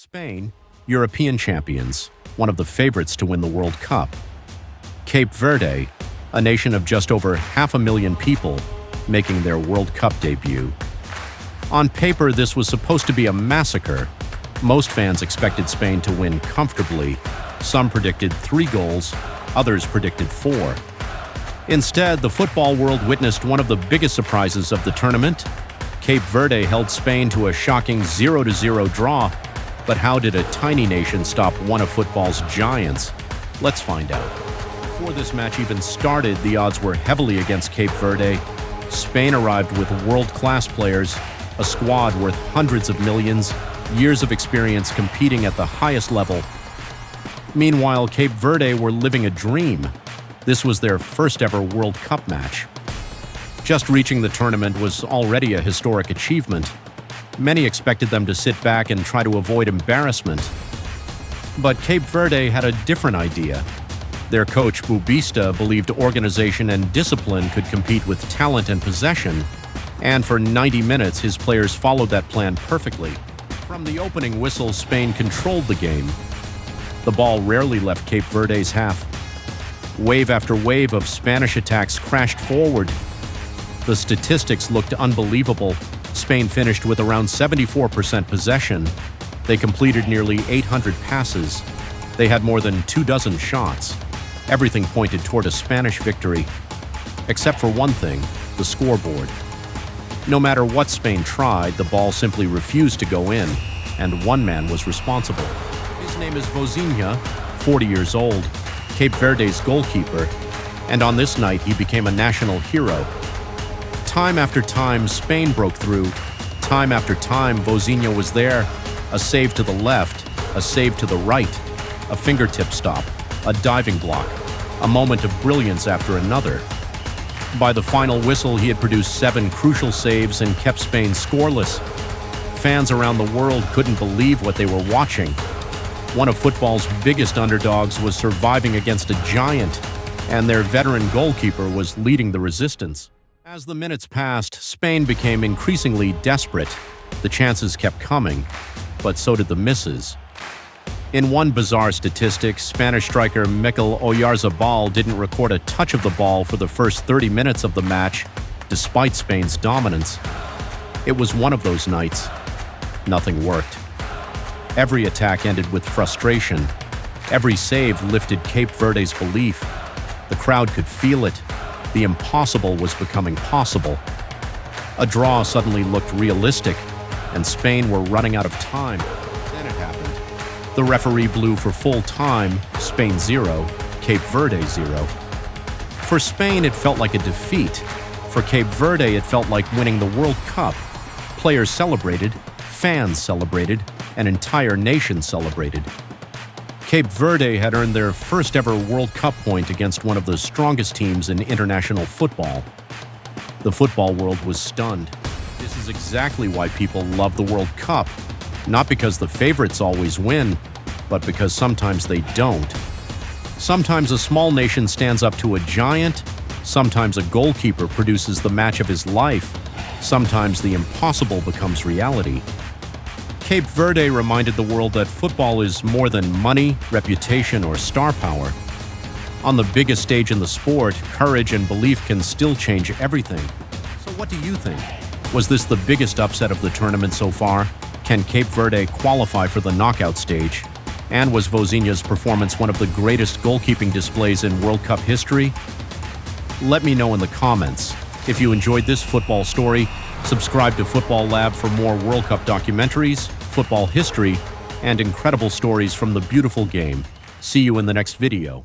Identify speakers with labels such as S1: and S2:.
S1: Spain, European champions, one of the favorites to win the World Cup. Cape Verde, a nation of just over 500,000 people, making their World Cup debut. On paper, this was supposed to be a massacre. Most fans expected Spain to win comfortably. Some predicted 3 goals, others predicted 4. Instead, the football world witnessed one of the biggest surprises of the tournament. Cape Verde held Spain to a shocking 0-0 draw. But how did a tiny nation stop one of football's giants? Let's find out. Before this match even started, the odds were heavily against Cape Verde. Spain arrived with world-class players, a squad worth hundreds of millions, years of experience competing at the highest level. Meanwhile, Cape Verde were living a dream. This was their first ever World Cup match. Just reaching the tournament was already a historic achievement. Many expected them to sit back and try to avoid embarrassment. But Cape Verde had a different idea. Their coach, Bubista, believed organization and discipline could compete with talent and possession, and for 90 minutes his players followed that plan perfectly. From the opening whistle, Spain controlled the game. The ball rarely left Cape Verde's half. Wave after wave of Spanish attacks crashed forward. The statistics looked unbelievable. Spain finished with around 74% possession. They completed nearly 800 passes. They had more than 24 shots. Everything pointed toward a Spanish victory. Except for one thing, the scoreboard. No matter what Spain tried, the ball simply refused to go in, and one man was responsible. His name is Vozinha, 40 years old, Cape Verde's goalkeeper, and on this night he became a national hero. Time after time, Spain broke through. Time after time, Vozinha was there. A save to the left, a save to the right, a fingertip stop, a diving block, a moment of brilliance after another. By the final whistle, he had produced 7 crucial saves and kept Spain scoreless. Fans around the world couldn't believe what they were watching. One of football's biggest underdogs was surviving against a giant, and their veteran goalkeeper was leading the resistance. As the minutes passed, Spain became increasingly desperate. The chances kept coming, but so did the misses. In one bizarre statistic, Spanish striker Mikel Oyarzabal didn't record a touch of the ball for the first 30 minutes of the match, despite Spain's dominance. It was one of those nights. Nothing worked. Every attack ended with frustration. Every save lifted Cape Verde's belief. The crowd could feel it. The impossible was becoming possible. A draw suddenly looked realistic, and Spain were running out of time. Then it happened. The referee blew for full time, Spain 0, Cape Verde 0. For Spain, it felt like a defeat. For Cape Verde, it felt like winning the World Cup. Players celebrated, fans celebrated, an entire nation celebrated. Cape Verde had earned their first ever World Cup point against one of the strongest teams in international football. The football world was stunned. This is exactly why people love the World Cup. Not because the favorites always win, but because sometimes they don't. Sometimes a small nation stands up to a giant. Sometimes a goalkeeper produces the match of his life. Sometimes the impossible becomes reality. Cape Verde reminded the world that football is more than money, reputation, or star power. On the biggest stage in the sport, courage and belief can still change everything. So what do you think? Was this the biggest upset of the tournament so far? Can Cape Verde qualify for the knockout stage? And was Vozinha's performance one of the greatest goalkeeping displays in World Cup history? Let me know in the comments. If you enjoyed this football story, subscribe to Football Lab for more World Cup documentaries, football history, and incredible stories from the beautiful game. See you in the next video.